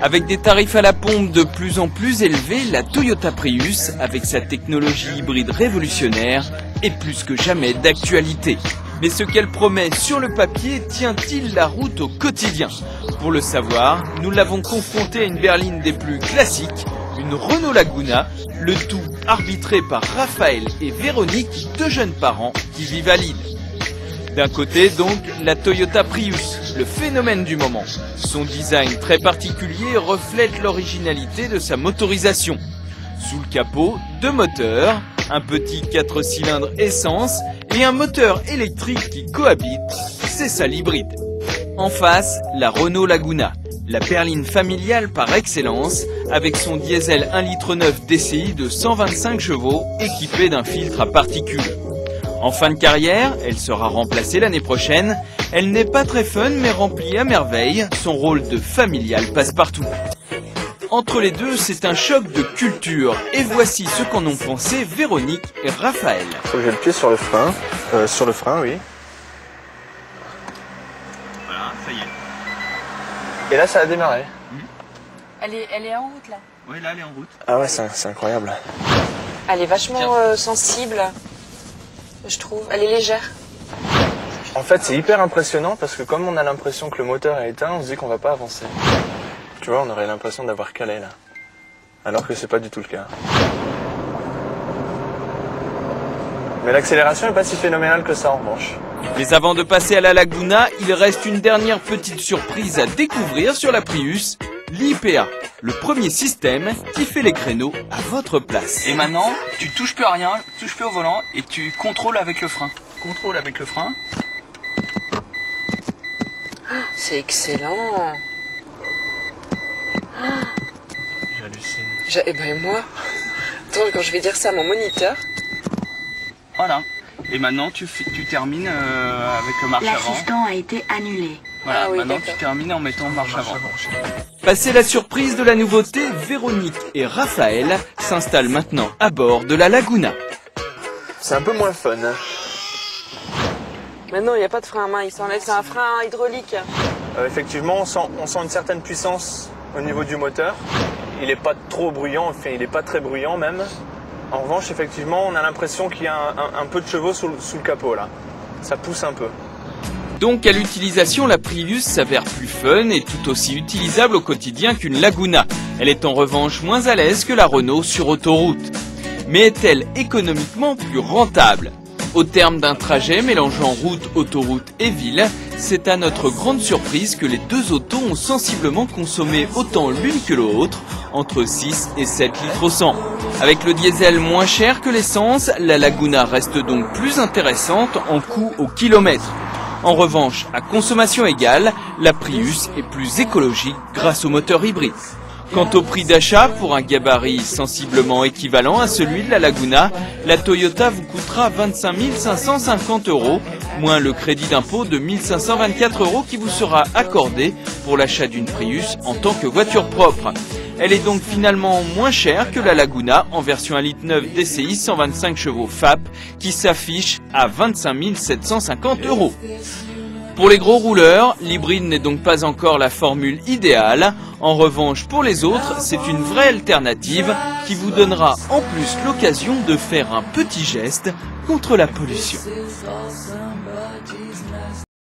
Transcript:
Avec des tarifs à la pompe de plus en plus élevés, la Toyota Prius, avec sa technologie hybride révolutionnaire, est plus que jamais d'actualité. Mais ce qu'elle promet sur le papier tient-il la route au quotidien? Pour le savoir, nous l'avons confrontée à une berline des plus classiques, une Renault Laguna, le tout arbitré par Raphaël et Véronique, deux jeunes parents qui vivent à Lille. D'un côté donc, la Toyota Prius, le phénomène du moment. Son design très particulier reflète l'originalité de sa motorisation. Sous le capot, deux moteurs, un petit 4 cylindres essence et un moteur électrique qui cohabitent, c'est ça l'hybride. En face, la Renault Laguna, la berline familiale par excellence, avec son diesel 1,9 litre DCI de 125 chevaux équipé d'un filtre à particules. En fin de carrière, elle sera remplacée l'année prochaine. Elle n'est pas très fun mais remplit à merveille son rôle de familial passe-partout. Entre les deux, c'est un choc de culture. Et voici ce qu'en ont pensé Véronique et Raphaël. Faut que j'ai le pied sur le frein. Oui. Voilà, ça y est. Et là, ça a démarré. Elle est en route là. Oui, là, elle est en route. Ah ouais, c'est incroyable. Elle est vachement sensible, je trouve. Elle est légère. En fait, c'est hyper impressionnant parce que comme on a l'impression que le moteur est éteint, on se dit qu'on va pas avancer. Tu vois, on aurait l'impression d'avoir calé là. Alors que c'est pas du tout le cas. Mais l'accélération est pas si phénoménale que ça en revanche. Mais avant de passer à la Laguna, il reste une dernière petite surprise à découvrir sur la Prius, l'IPA, le premier système qui fait les créneaux à votre place. Et maintenant, tu touches plus à rien, tu touches plus au volant et tu contrôles avec le frein. Contrôle avec le frein. C'est excellent. J'hallucine. Eh ben moi, attends, quand je vais dire ça à mon moniteur. Voilà. Et maintenant, tu termines avec le marche avant. L'assistant a été annulé. Voilà, Ah oui, maintenant d'accord. tu termines en mettant marche avant. Passé la surprise de la nouveauté, Véronique et Raphaël s'installent maintenant à bord de la Laguna. C'est un peu moins fun. Mais non, il n'y a pas de frein à main, il s'enlève, c'est un frein hydraulique. Effectivement, on sent une certaine puissance au niveau du moteur. Il n'est pas trop bruyant, enfin il n'est pas très bruyant même. En revanche, effectivement, on a l'impression qu'il y a un peu de chevaux sous le capot là. Ça pousse un peu. Donc à l'utilisation, la Prius s'avère plus fun et tout aussi utilisable au quotidien qu'une Laguna. Elle est en revanche moins à l'aise que la Renault sur autoroute. Mais est-elle économiquement plus rentable? Au terme d'un trajet mélangeant route, autoroute et ville, c'est à notre grande surprise que les deux autos ont sensiblement consommé autant l'une que l'autre, entre 6 et 7 litres au 100. Avec le diesel moins cher que l'essence, la Laguna reste donc plus intéressante en coût au kilomètre. En revanche, à consommation égale, la Prius est plus écologique grâce au moteur hybride. Quant au prix d'achat, pour un gabarit sensiblement équivalent à celui de la Laguna, la Toyota vous coûtera 25 550 €, moins le crédit d'impôt de 1 524 € qui vous sera accordé pour l'achat d'une Prius en tant que voiture propre. Elle est donc finalement moins chère que la Laguna en version 1,9 litre DCI 125 chevaux FAP qui s'affiche à 25 750 €. Pour les gros rouleurs, l'hybride n'est donc pas encore la formule idéale. En revanche, pour les autres, c'est une vraie alternative qui vous donnera en plus l'occasion de faire un petit geste contre la pollution.